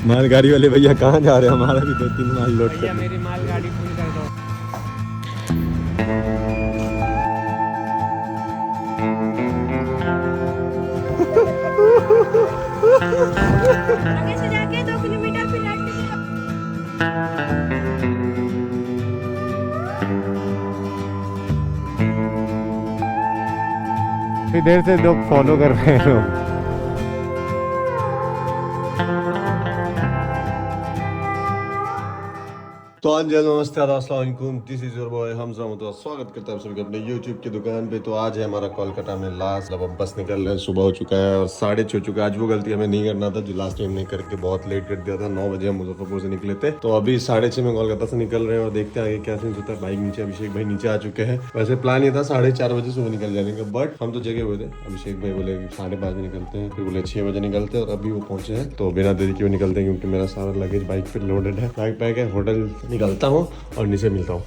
मालगाड़ी वाले भैया कहाँ जा रहे हैं? हमारा भी 2-3 माल लोड कर। मेरी मालगाड़ी फुल कर दो। आगे से जाके 2 किलोमीटर फिर राइट काफी देर से लोग फॉलो कर रहे हैं लोग। तो अंजल नमस्ते अस्सलाम वालेकुम, this is your boy Hamza Mutwa. स्वागत करता हूँ सभी अपने यूट्यूब की दुकान पे। तो आज है हमारा कोलकाता में लास्ट, जब हम बस निकल रहे हैं, सुबह हो चुका है और 6:30 हो चुका है। आज वो गलती हमें नहीं करना था जो लास्ट टाइम नहीं करके बहुत लेट कर दिया था। 9 बजे हम मुजफ्फरपुर से निकले थे, तो अभी 6:30 में कोलकाता से निकल रहे हैं और देखते हैं आगे क्या सीन होता है। बाइक नीचे, अभिषेक भाई नीचे आ चुके हैं। वैसे प्लान ये था 4:30 बजे सुबह निकल जाने का, बट हम तो जगह हुए थे। अभिषेक भाई बोले 5:30 बजे निकलते हैं, फिर बोले 6 बजे निकलते हैं और अभी वो पहुंचे हैं। तो बिना देरी के वो निकलते हैं क्योंकि मेरा सारा लगेज बाइक पे लोडेड है। बैग पैक है, होटल निकलता हूँ और नीचे मिलता हूँ।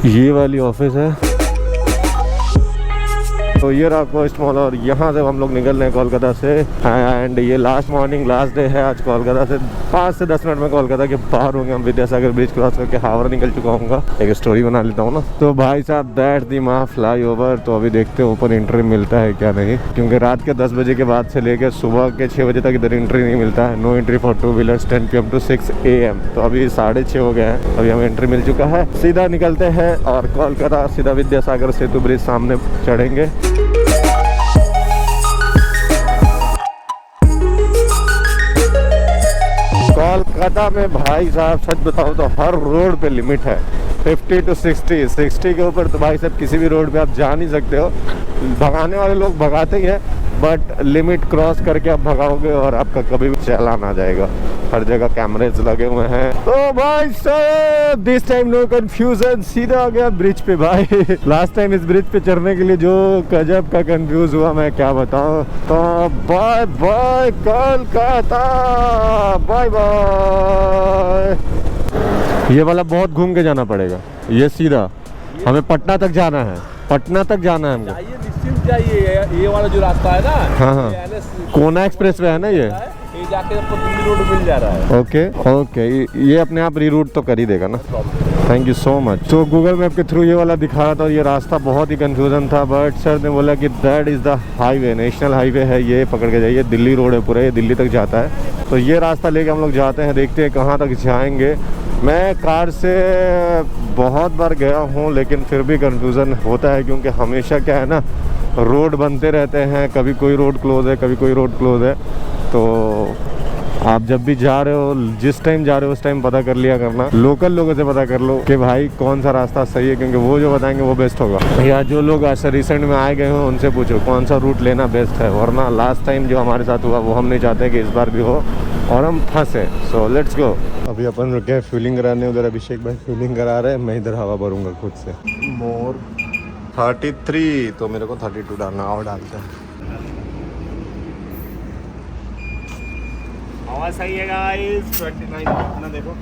ये वाली ऑफिस है, तो ये रहा कोस्ट मॉल और यहाँ से हम लोग निकल रहे हैं कोलकाता से। एंड ये लास्ट मॉर्निंग, लास्ट डे है आज कोलकाता से। 5 से 10 मिनट में कोलकाता के बाहर होंगे हम। विद्यासागर ब्रिज क्रॉस करके हावड़ा निकल चुका हूँ। एक स्टोरी बना लेता हूँ ना। तो भाई साहब, दैट दी माँ फ्लाई ओवर। तो अभी देखते हैं ऊपर एंट्री मिलता है क्या नहीं, क्योंकि रात के 10 बजे के बाद से लेकर सुबह के 6 बजे तक इधर एंट्री नहीं मिलता है। No entry for 2 wheelers 10 PM to 6 AM। तो अभी 6:30 हो गए हैं, अभी हमें एंट्री मिल चुका है। सीधा निकलते हैं और कोलकाता सीधा विद्यासागर सेतु ब्रिज सामने चढ़ेंगे। कोलकाता में भाई साहब सच बताओ तो हर रोड पे लिमिट है 50 to 60 के ऊपर तो भाई साहब किसी भी रोड पे आप जा नहीं सकते हो। भगाने वाले लोग भगाते ही हैं, बट लिमिट क्रॉस करके आप भगाओगे और आपका कभी भी चालान आ जाएगा। हर जगह कैमरेज लगे हुए हैं। तो भाई साहब दिस टाइम नो कंफ्यूजन, सीधा आ गया ब्रिज पे भाई। लास्ट टाइम इस ब्रिज पे चढ़ने के लिए जो गजब का कंफ्यूज हुआ मैं क्या बताऊं। तो bye bye Kolkata, bye bye. ये वाला बहुत घूम के जाना पड़ेगा, ये सीधा हमें पटना तक जाना है। पटना तक जाना है हमको। निश्चिंत जाइए, ये वाला जो रास्ता है ना, हाँ, कोना एक्सप्रेस वे है ना ये जाके आपको दिल्ली रोड मिल जा रहा है। ओके, ये अपने आप रीरूट तो कर ही देगा ना। Thank you so much. तो गूगल मैप के थ्रू ये वाला दिखा रहा था और ये रास्ता बहुत ही कंफ्यूजन था, बट सर ने बोला कि that is the highway, national highway है, ये पकड़ के जाइए। दिल्ली रोड है पूरा, ये दिल्ली तक जाता है। तो ये रास्ता लेके हम लोग जाते हैं, देखते हैं कहाँ तक जाएंगे। मैं कार से बहुत बार गया हूँ, लेकिन फिर भी कंफ्यूजन होता है, क्योंकि हमेशा क्या है ना, रोड बनते रहते हैं। कभी कोई रोड क्लोज है, कभी कोई रोड क्लोज है। तो आप जब भी जा रहे हो, जिस टाइम जा रहे हो उस टाइम पता कर लिया करना। लोकल लोगों से पता कर लो कि भाई कौन सा रास्ता सही है, क्योंकि वो जो बताएंगे वो बेस्ट होगा। या जो लोग ऐसे रिसेंट में आए गए हो उनसे पूछो कौन सा रूट लेना बेस्ट है, वरना लास्ट टाइम जो हमारे साथ हुआ वो हम नहीं चाहते कि इस बार भी हो और हम फंसे। So let's go. अभी अपन रुके फ्यूलिंग कराने, उधर अभिषेक भाई फ्यूलिंग करा रहे हैं, मैं इधर हवा भरूंगा खुद से। मोर 33, तो मेरे को 32 डालना, और डालते हैं। हवा सही है गाइस, 29 अपना देखो।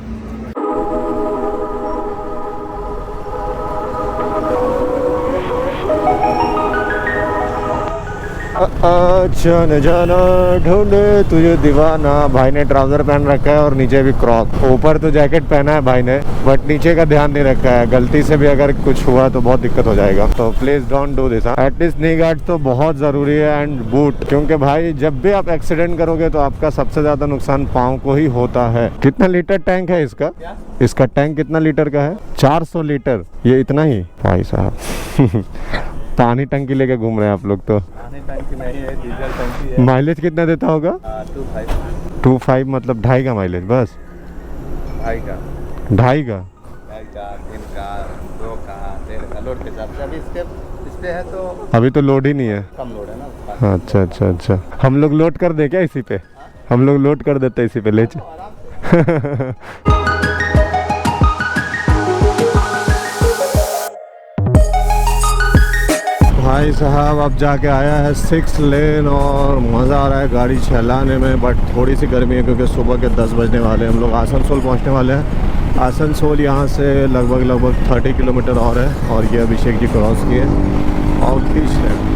जाने जाना ढूंढे तुझे दीवाना। भाई ने ट्राउजर पहन रखा है और नीचे भी क्रॉप। ऊपर तो जैकेट पहना है भाई ने, बट नीचे का ध्यान नहीं रखा है। गलती से भी अगर कुछ हुआ तो बहुत दिक्कत हो जाएगा। तो please don't do this. At least knee guard तो बहुत जरूरी है, एंड बूट, क्योंकि भाई जब भी आप एक्सीडेंट करोगे तो आपका सबसे ज्यादा नुकसान पाँव को ही होता है। कितना लीटर टैंक है इसका? इसका टैंक कितना लीटर का है? 400 लीटर। ये इतना ही भाई साहब। पानी टंकी लेके घूम रहे हैं आप लोग। तो टंकी नहीं है, डीजल टंकी है। माइलेज कितना देता होगा? 2.5 मतलब 2.5 का माइलेज बस? 2.5 का, 2.5 का, 3 का, 2 का, 1.5 का लोड के हिसाब से। अभी इस पे है तो अभी तो लोड ही नहीं है, कम लोड है ना। अच्छा। हम लोग लोड कर दे क्या इसी पे? हम लोग लोड कर देते इसी पे, ले भाई साहब अब जाके आया है 6 लेन और मज़ा आ रहा है गाड़ी चलाने में। बट थोड़ी सी गर्मी है क्योंकि सुबह के 10 बजने वाले हैं। हम लोग आसनसोल पहुंचने वाले हैं। आसनसोल यहाँ से लगभग 30 किलोमीटर और है, और ये अभिषेक जी क्रॉस किए और खींच रहे हैं।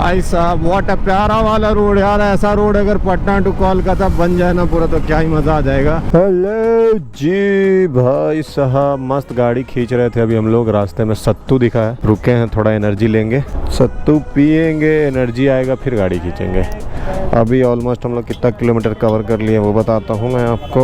भाई साहब व्हाट अ प्यारा वाला रोड यार। ऐसा रोड अगर पटना टू कोलकाता बन जाए ना पूरा, तो क्या ही मजा आ जाएगा। हेलो जी भाई साहब, मस्त गाड़ी खींच रहे थे अभी हम लोग। रास्ते में सत्तू दिखा है, रुके हैं थोड़ा एनर्जी लेंगे, सत्तू पियेंगे, एनर्जी आएगा फिर गाड़ी खींचेंगे। अभी ऑलमोस्ट हम लोग कितना किलोमीटर कवर कर लिए वो बताता हूँ मैं आपको।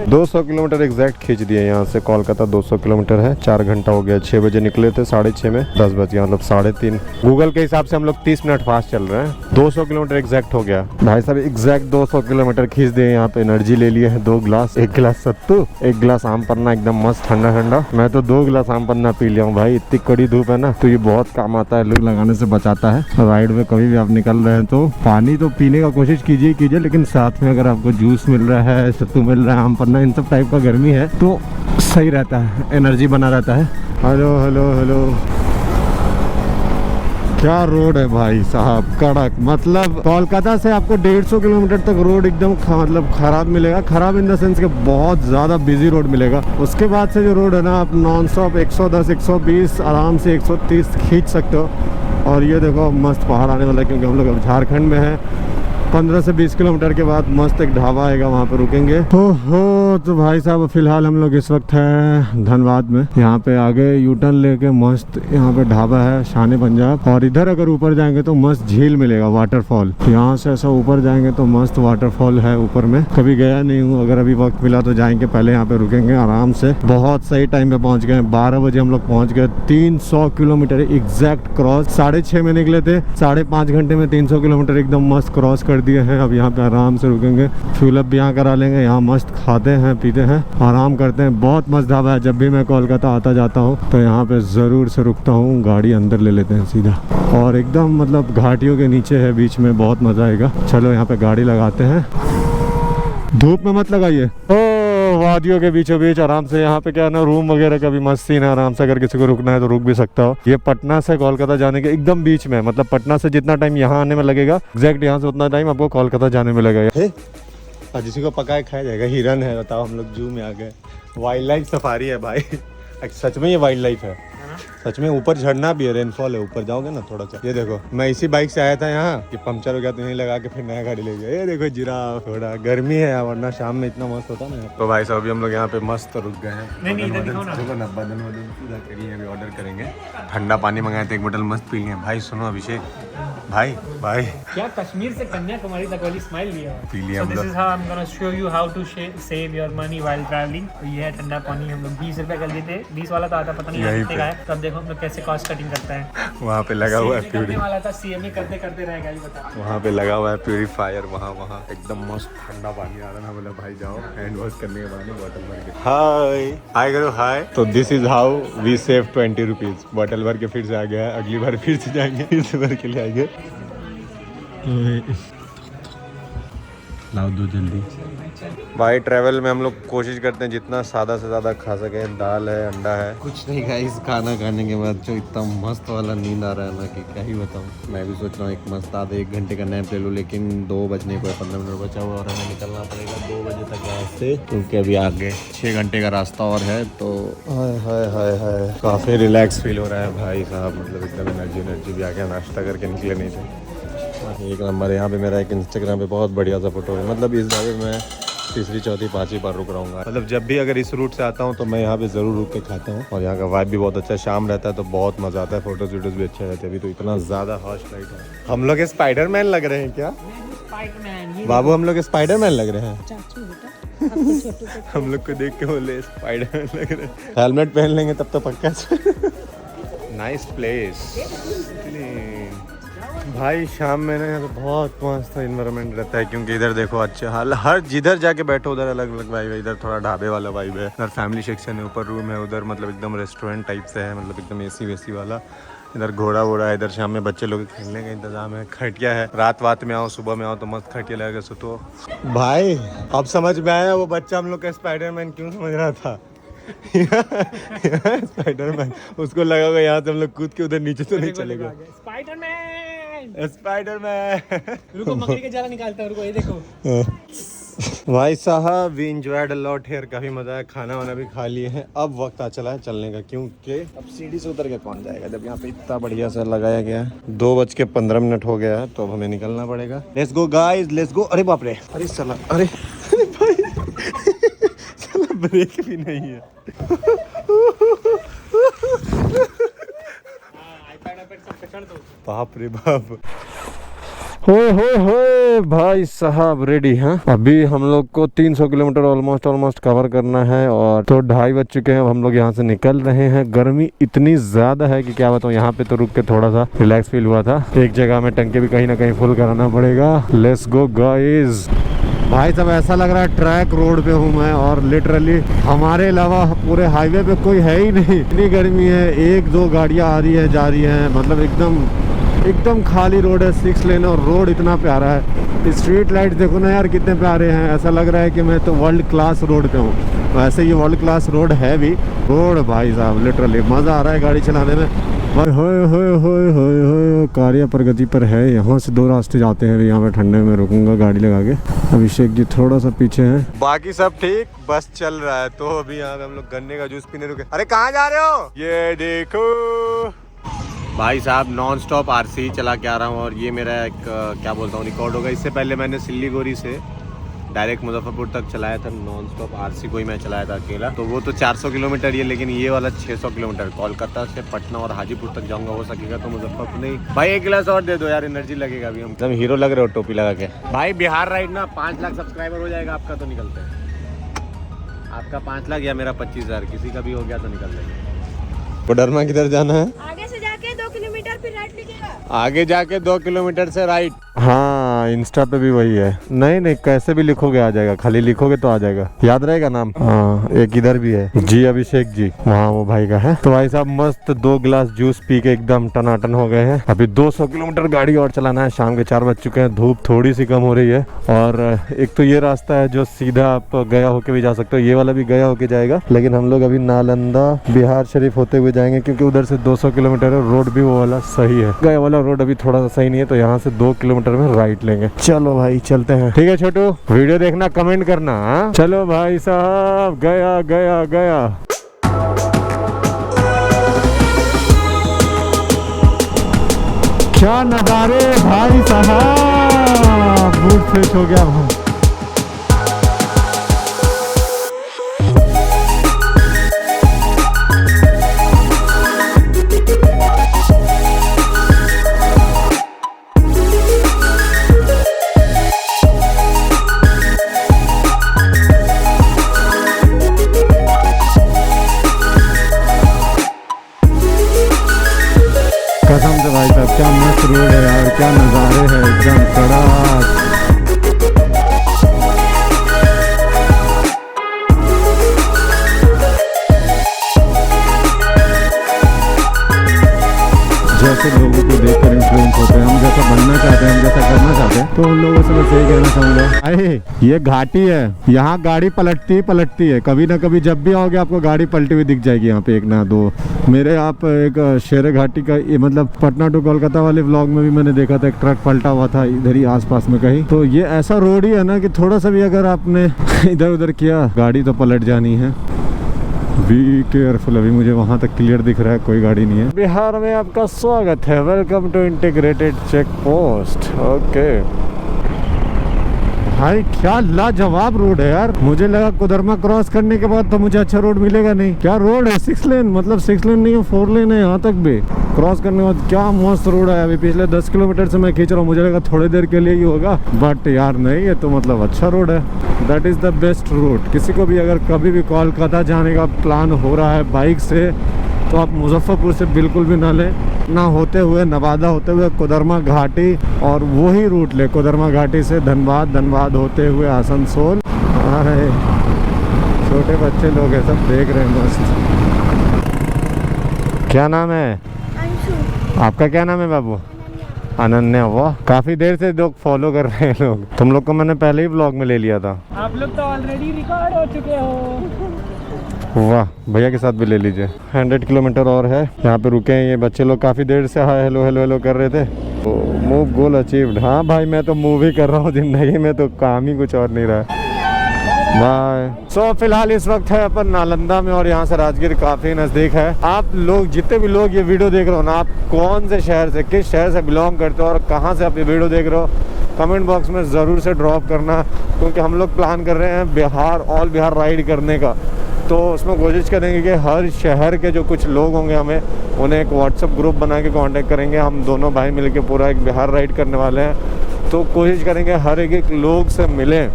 200 किलोमीटर एग्जैक्ट खींच दिए यहाँ से। कोलकाता 200 किलोमीटर है, 4 घंटा हो गया। 6 बजे निकले थे, 6:30 में 10 बज गया, मतलब 3:30। गूगल के हिसाब से हम लोग 30 मिनट फास्ट चल रहे हैं। 200 किलोमीटर एग्जैक्ट हो गया भाई साहब, एग्जैक्ट 200 किलोमीटर खींच दिए। यहाँ पे एनर्जी ले लिए हैं 2 गिलास, 1 गिलास सत्तू, 1 गिलास आम पन्ना एकदम मस्त ठंडा ठंडा। मैं तो 2 गिलास आम पन्ना पी लिया हूँ भाई। इतनी कड़ी धूप है ना, तो ये बहुत काम आता है, लू लगाने से बचाता है। राइड में कभी भी आप निकल रहे हैं तो पानी तो पीने का कोशिश कीजिए, लेकिन साथ में अगर आपको जूस मिल रहा है, सत्तू मिल रहा है, आम पन्ना, इन सब टाइप का गर्मी है तो सही रहता है, एनर्जी बना रहता है। हेलो हेलो हेलो, क्या रोड है भाई साहब, कड़क। मतलब कोलकाता से आपको 150 किलोमीटर तक रोड एकदम मतलब खराब मिलेगा। खराब इन द सेंस के बहुत ज़्यादा बिजी रोड मिलेगा। उसके बाद से जो रोड है ना, आप नॉन स्टॉप 110 120 आराम से 130 खींच सकते हो। और ये देखो मस्त पहाड़ आने वाला है, क्योंकि हम लोग अब झारखंड में हैं। 15 से 20 किलोमीटर के बाद मस्त एक ढाबा आएगा, वहाँ पे रुकेंगे। हो तो भाई साहब फिलहाल हम लोग इस वक्त है धनबाद में। यहाँ पे आगे यूटर्न लेके मस्त यहाँ पे ढाबा है, शान पंजाब। और इधर अगर ऊपर जाएंगे तो मस्त झील मिलेगा, वाटरफॉल। यहाँ से ऐसा ऊपर जाएंगे तो मस्त वाटरफॉल है ऊपर में। कभी गया नहीं हूँ, अगर अभी वक्त मिला तो जाएंगे। पहले यहाँ पे रुकेंगे आराम से। बहुत सही टाइम पे पहुँच गए, 12 बजे हम लोग पहुँच गए। 300 किलोमीटर एग्जैक्ट क्रॉस। 6:30 में निकले थे, 5.5 घंटे में 300 किलोमीटर एकदम मस्त क्रॉस कर दिए हैं। अब यहाँ पे आराम से रुकेंगे, फ्यूल अप भी यहाँ करा लेंगे। यहाँ मस्त खाते हैं, पीते हैं, आराम करते हैं। बहुत मस्त ढाबा है। जब भी मैं कोलकाता आता जाता हूँ तो यहाँ पे ज़रूर से रुकता हूँ। गाड़ी अंदर ले लेते हैं सीधा, और एकदम मतलब घाटियों के नीचे है, बीच में बहुत मज़ा आएगा। चलो यहाँ पे गाड़ी लगाते हैं। धूप में मत लगाइए। वादियों के बीचों बीच आराम से। यहाँ पे क्या है ना, रूम वगैरह का भी मस्त सीन है। आराम से अगर किसी को रुकना है तो रुक भी सकता हो। ये पटना से कोलकाता जाने के एकदम बीच में, मतलब पटना से जितना टाइम यहाँ आने में लगेगा, एग्जैक्ट यहाँ से उतना टाइम आपको कोलकाता जाने में लगेगा। जिसी को पकाए खाया जाएगा। हिरन है, बताओ, हम लोग जू में आ गए। वाइल्ड लाइफ सफारी है भाई। सच में ये वाइल्ड लाइफ है, सच में। ऊपर झरना भी है, रेनफॉल है, ऊपर जाओगे ना थोड़ा सा। ये देखो, मैं इसी बाइक से आया था यहाँ कि पंचर हो गया तो यहीं लगा के फिर नया गाड़ी ले गया। ये देखो जिराफ। थोड़ा गर्मी है यार, वरना शाम में इतना मस्त होता ना। तो भाई साहब अभी हम लोग यहाँ पे मस्त रुक गए हैं। अभी ऑर्डर करेंगे। ठंडा पानी मंगाए थे, 1 बोतल मस्त पी लिए। भाई सुनो अभिषेक भाई, क्या कश्मीर से कन्याकुमारी तक वाली स्माइल लिया पी लिया हम दिस लोग। Is how I am gonna show you how to save your money while travelling. तो ये है ठंडा पानी। हम लोग 20 रुपए कर देते, 20 वाला तो आता पता नहीं यहीं कितने का है। तब देखो हम लोग कैसे कॉस्ट कटिंग करते हैं। वहाँ पे लगा हुआ है CMA करने वाला था, CMA करते करते रह गया। ये बता, वहाँ पे लगा हुआ है प्यूरीफायर। वहाँ एकदम मस्त ठंडा पानी आ रहा है। बोला भाई जाओ हैंड वॉश करने के बाद बॉटल भर के। हाय करो हाय। तो this is how we save 20 rupees. Bottle भर के फिर से आ गया है। अगली बार फिर से जाएंगे, फिर से भर के ले आएंगे। लाओ दो जल्दी। भाई ट्रैवल में हम लोग कोशिश करते हैं जितना सादा से ज़्यादा खा सके। दाल है, अंडा है, कुछ नहीं गाइस। खाना खाने के बाद जो इतना मस्त वाला नींद आ रहा है ना कि क्या ही बताऊँ। मैं भी सोच रहा हूँ एक मस्त आधे 1 घंटे का नैप ले लूँ, लेकिन 2 बजने को 15 मिनट बचा हुआ और हमें निकलना पड़ेगा 2 बजे तक यहाँ से, क्योंकि अभी आगे 6 घंटे का रास्ता और है। तो हाय काफ़ी रिलैक्स फील हो रहा है भाई साहब। मतलब एकदम एनर्जी भी आ गया। नाश्ता करके निकले नहीं थे। एक नंबर। यहाँ पे मेरा एक इंस्टाग्राम पे बहुत बढ़िया सा फोटो है। मतलब इस ढाबे में मैं 3री 4थी 5वीं बार रुक रहा हूँ। मतलब जब भी अगर इस रूट से आता हूँ तो मैं यहाँ पे ज़रूर रुक के खाता हूँ। और यहाँ का वाइब भी बहुत अच्छा है। शाम रहता है तो बहुत मज़ा आता है, फोटोज वीडियोज भी अच्छे रहते हैं। अभी तो इतना ज़्यादा हॉट लाइट है। हम लोग स्पाइडरमैन लग रहे हैं क्या बाबू? हम लोग स्पाइडरमैन लग रहे हैं। हम लोग को देख के बोले स्पाइडरमैन लग रहे हैं। हेलमेट पहन लेंगे तब तो पक्का। नाइस प्लेस भाई। शाम में ना यहाँ पे बहुत मस्त इन्वायरमेंट रहता है, क्योंकि इधर देखो अच्छा हाल, हर जिधर जाके बैठो उधर अलग अलग वाइब है। इधर थोड़ा ढाबे वाला वाइब है, इधर फैमिली सेक्शन है, ऊपर रूम है, उधर मतलब एकदम रेस्टोरेंट टाइप से है, मतलब एकदम एसी वेसी वाला। इधर घोड़ा वोड़ा है। इधर शाम में बच्चे लोग खेलने का इंतजाम है। खटिया है, रात में आओ सुबह में आओ तो मस्त खटिया लगेगा। सो तो भाई अब समझ में आया वो बच्चा हम लोग का स्पाइडरमैन क्यों समझ रहा था। स्पाइडरमैन उसको लगा होगा यहाँ से हम लोग कूद के उधर नीचे तो नहीं चलेगा। स्पाइडरमैन स्पाइडरमैन रुको, मकड़ी का जाला निकालता है। रुको, ये देखो भाई साहब we enjoyed a lot here, काफी मजा आया, खाना वाना भी खा लिए हैं। अब वक्त आ चला है चलने का, क्योंकि अब सीढ़ी से उतर के कौन जाएगा जब यहाँ पे इतना बढ़िया सा लगाया गया है। 2:15 हो गया है, तो अब हमें निकलना पड़ेगा। Let's go guys, let's go. अरे बाप रे, अरे साला, अरे भाई साला ब्रेक भी नहीं है। बाप रे बाप, हो भाई साहब रेडी हैं। अभी हम लोग को 300 किलोमीटर ऑलमोस्ट कवर करना है और तो 2:30 बज चुके हैं। अब हम लोग यहाँ से निकल रहे हैं। गर्मी इतनी ज्यादा है कि क्या बताऊँ। यहाँ पे तो रुक के थोड़ा सा रिलैक्स फील हुआ था। एक जगह में टंकी भी कहीं ना कहीं फुल कराना पड़ेगा। Let's go guys. भाई साहब ऐसा लग रहा है ट्रैक रोड पे हूँ मैं, और लिटरली हमारे अलावा पूरे हाईवे पे कोई है ही नहीं। इतनी गर्मी है, 1-2 गाड़ियाँ आ रही है जा रही हैं, मतलब एकदम खाली रोड है, 6 लेन, और रोड इतना प्यारा है। स्ट्रीट लाइट देखो ना यार कितने प्यारे हैं। ऐसा लग रहा है कि मैं तो वर्ल्ड क्लास रोड पे हूँ। वैसे ये वर्ल्ड क्लास रोड है भी। रोड भाई साहब लिटरली मज़ा आ रहा है गाड़ी चलाने में। भाई होए कार्य प्रगति पर है। यहाँ से 2 रास्ते जाते हैं। यहाँ पे ठंडे में रुकूंगा गाड़ी लगा के। अभिषेक जी थोड़ा सा पीछे हैं, बाकी सब ठीक, बस चल रहा है। तो अभी यहाँ पे हम लोग गन्ने का जूस पीने रुके। अरे कहाँ जा रहे हो? ये देखो भाई साहब नॉन स्टॉप आरसी चला के आ रहा हूँ, और ये मेरा एक क्या बोलता हूँ रिकॉर्ड होगा। इससे पहले मैंने सिल्लीगुड़ी से डायरेक्ट मुजफ्फरपुर तक चलाया था नॉन स्टॉप आरसी को ही मैं चलाया था अकेला। तो वो तो 400 किलोमीटर ही है, लेकिन ये वाला 600 किलोमीटर कोलकाता से पटना और हाजीपुर तक जाऊंगा। हो सकेगा तो मुजफ्फरपुर नहीं। भाई 1 गिलास और दे दो यार, एनर्जी लगेगा। अभी हम एकदम हीरो लग रहे हो टोपी लगा के। भाई बिहार राइड ना 5 लाख सब्सक्राइबर हो जाएगा आपका तो निकलते हैं। आपका 5 लाख या मेरा 25,000, किसी का भी हो गया तो निकल जाएगा। कोडरमा किधर जाना है? आगे से जाके 2 किलोमीटर फिर राइट लीजिएगा। आगे जाके 2 किलोमीटर से राइट। हाँ इंस्टा पे भी वही है। नहीं कैसे भी लिखोगे आ जाएगा, खाली लिखोगे तो आ जाएगा। याद रहेगा नाम। हाँ एक इधर भी है जी, अभिषेक जी, वहाँ वो भाई का है। तो भाई साहब मस्त 2 गिलास जूस पी के एकदम टनाटन हो गए हैं। अभी 200 किलोमीटर गाड़ी और चलाना है। शाम के 4 बज चुके हैं, धूप थोड़ी सी कम हो रही है। और एक तो ये रास्ता है जो सीधा आप गया होके भी जा सकते हो, ये वाला भी गया होके जाएगा। लेकिन हम लोग अभी नालंदा बिहार शरीफ होते हुए जाएंगे, क्योंकि उधर से 200 किलोमीटर है। रोड भी वो वाला सही है, गया वाला रोड अभी थोड़ा सा सही नहीं है। तो यहाँ से 2 किलोमीटर में राइट लेंगे। चलो भाई चलते हैं। ठीक है छोटू, वीडियो देखना, कमेंट करना। हाँ चलो भाई साहब, गया गया गया। क्या नजारे भाई साहब, मूड फ्रेश हो गया भाई। कसम से भाई साहब क्या मस्त रोड है यार, क्या नज़ारे हैं एकदम कड़क। जैसे लोगों को देखकर इन्फ्लुएंस होते हैं, हम जैसा बनना चाहते हैं, हम जैसा करना चाहते हैं, तो उन लोगों से मैं यही कहना चाहूँगा। अरे ये घाटी है, यहाँ गाड़ी पलटती है। कभी ना कभी जब भी आओगे आपको गाड़ी पलटी हुई दिख जाएगी यहाँ पे, 1 ना 2। मेरे आप एक शेर घाटी का मतलब पटना टू कोलकाता वाले व्लॉग में भी मैंने देखा था, एक ट्रक पलटा हुआ था इधर ही आसपास में कहीं। तो ये ऐसा रोड ही है ना कि थोड़ा सा भी अगर आपने इधर उधर किया गाड़ी तो पलट जानी है। Be careful. अभी मुझे वहाँ तक क्लियर दिख रहा है, कोई गाड़ी नहीं है। बिहार में आपका स्वागत है, welcome to integrated check post. Okay भाई क्या लाजवाब रोड है यार। मुझे लगा कोडरमा क्रॉस करने के बाद तो मुझे अच्छा रोड मिलेगा नहीं। क्या रोड है, 6 लेन, मतलब 6 लेन नहीं है, 4 लेन है यहाँ तक भी। क्रॉस करने के बाद क्या मस्त रोड है। अभी पिछले 10 किलोमीटर से मैं खींच रहा हूँ, मुझे लगा थोड़ी देर के लिए ही होगा, बट यार नहीं, ये तो मतलब अच्छा रोड है। That is the best route. किसी को भी अगर कभी भी कोलकाता जाने का प्लान हो रहा है बाइक से, तो आप मुजफ्फरपुर से बिल्कुल भी ना लें, ना होते हुए नवादा होते हुए कोडरमा घाटी, और वही रूट ले कोडरमा घाटी से धनबाद होते हुए आसनसोल। अरे छोटे बच्चे लोग हैं, सब देख रहे हैं मस्त। क्या नाम है अंशु। आपका? क्या नाम है बाबू? अनन्या। वाह, काफी देर से लोग फॉलो कर रहे हैं लोग। तुम लोग को मैंने पहले ही ब्लॉग में ले लिया था। आप लोग तो ऑलरेडी रिकॉर्ड हो चुके हो। वाह, भैया के साथ भी ले लीजिए। 100 किलोमीटर और है। यहाँ पे रुके हैं ये बच्चे लोग, काफी देर से हाय हेलो हेलो हेलो कर रहे थे। तो मूव गोल अचीव्ड। हाँ भाई मैं तो मूव ही कर रहा हूँ जिंदगी में, तो काम ही कुछ और नहीं रहा है। बाय। सो फिलहाल इस वक्त है अपन नालंदा में और यहाँ से राजगीर काफी नजदीक है। आप लोग जितने भी लोग ये वीडियो देख रहे हो ना, आप कौन से शहर से, किस शहर से बिलोंग करते हो और कहाँ से आप ये वीडियो देख रहे हो, कमेंट बॉक्स में ज़रूर से ड्रॉप करना, क्योंकि हम लोग प्लान कर रहे हैं बिहार ऑल बिहार राइड करने का। तो उसमें कोशिश करेंगे कि हर शहर के जो कुछ लोग होंगे हमें उन्हें एक व्हाट्सएप ग्रुप बना के कांटेक्ट करेंगे। हम दोनों भाई मिलके पूरा एक बिहार राइड करने वाले हैं, तो कोशिश करेंगे हर एक लोग से मिलें,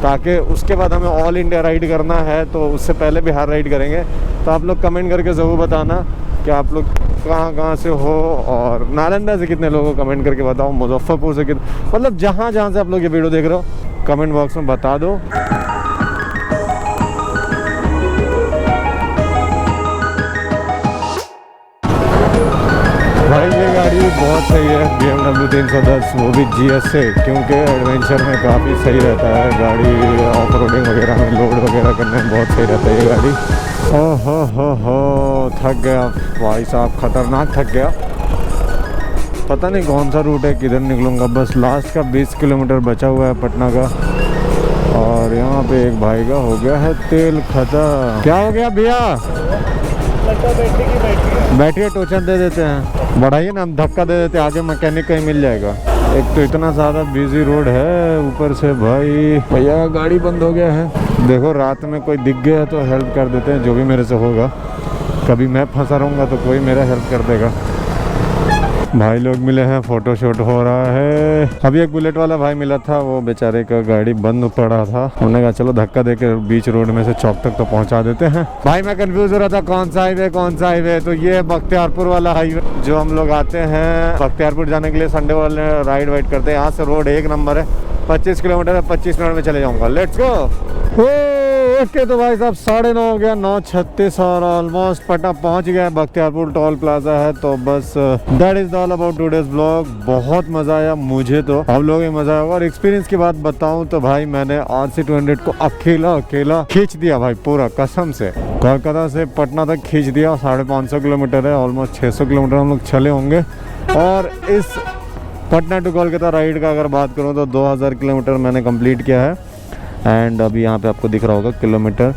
ताकि उसके बाद हमें ऑल इंडिया राइड करना है, तो उससे पहले बिहार राइड करेंगे। तो आप लोग कमेंट करके ज़रूर बताना कि आप लोग कहाँ से हो, और नालंदा से कितने लोगों को कमेंट करके बताओ, मुजफ्फरपुर से कितने, मतलब जहाँ से आप लोग ये वीडियो देख रहे हो कमेंट बॉक्स में बता दो। भाई ये गाड़ी बहुत सही है, BMW 310, वो भी GS से, क्योंकि एडवेंचर में काफ़ी सही रहता है गाड़ी, ऑफ रोडिंग वगैरह में लोड वगैरह करने में बहुत सही रहता है ये गाड़ी। ओह हो थक गया भाई साहब, ख़तरनाक थक गया। पता नहीं कौन सा रूट है, किधर निकलूँगा। बस लास्ट का 20 किलोमीटर बचा हुआ है पटना का, और यहाँ पे एक भाई का हो गया है तेल खत्म। क्या हो गया भैया? बैटरी टोचन दे देते हैं, बढ़ाइए ना, हम धक्का दे देते हैं, आगे मैकेनिक कहीं मिल जाएगा। एक तो इतना ज़्यादा बिजी रोड है, ऊपर से भाई भैया का गाड़ी बंद हो गया है। देखो रात में कोई दिख गया तो हेल्प कर देते हैं, जो भी मेरे से होगा। कभी मैं फंसा रहूँगा तो कोई मेरा हेल्प कर देगा। भाई लोग मिले हैं, फोटो शूट हो रहा है। अभी एक बुलेट वाला भाई मिला था, वो बेचारे का गाड़ी बंद पड़ा था, हमने कहा चलो धक्का देके बीच रोड में से चौक तक तो पहुंचा देते हैं। भाई मैं कंफ्यूज हो रहा था कौन सा हाईवे, तो ये बख्तियारपुर वाला हाईवे जो हम लोग आते हैं बख्तियारपुर जाने के लिए, संडे वाले राइड वाइड करते हैं। यहाँ से रोड एक नंबर है, 25 किलोमीटर है, 25 मिनट में चले जाऊँगा। Let's go. ओके तो भाई साहब 9:30 हो गया, 9:36 और ऑलमोस्ट पटना पहुंच गया है। बख्तियारपुर टोल प्लाजा है। तो बस that is all about today's blog. बहुत मजा आया मुझे, तो आप लोगों को मजा आएगा। और एक्सपीरियंस की बात बताऊं तो भाई मैंने RC 200 को अकेला खींच दिया भाई, पूरा कसम से। कोलकाता से पटना तक खींच दिया, 550 किलोमीटर है, ऑलमोस्ट 600 किलोमीटर हम लोग चले होंगे। और इस पटना टू कोलकाता राइड का अगर बात करूँ तो 2000 किलोमीटर मैंने कंप्लीट किया है। एंड अभी यहाँ पे आपको दिख रहा होगा किलोमीटर,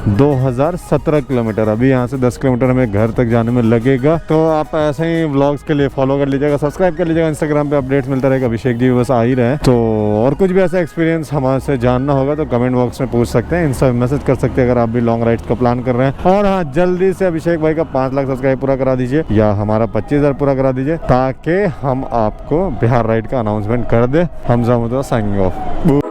2017 किलोमीटर। अभी यहाँ से 10 किलोमीटर हमें घर तक जाने में लगेगा। तो आप ऐसे ही व्लॉग्स के लिए फॉलो कर लीजिएगा, सब्सक्राइब कर लीजिएगा, इंस्टाग्राम पे अपडेट्स मिलता रहेगा। अभिषेक जी बस आ ही रहे हैं। तो और कुछ भी ऐसा एक्सपीरियंस हमारे से जानना होगा तो कमेंट बॉक्स में पूछ सकते हैं, इंस्टा मैसेज कर सकते हैं अगर आप भी लॉन्ग राइड्स का प्लान कर रहे हैं। और हाँ, जल्दी से अभिषेक भाई का 5 लाख सब्सक्राइब पूरा करा दीजिए, या हमारा 25,000 पूरा करा दीजिए, ताकि हम आपको बिहार राइड का अनाउंसमेंट कर दे। Hamza signing off.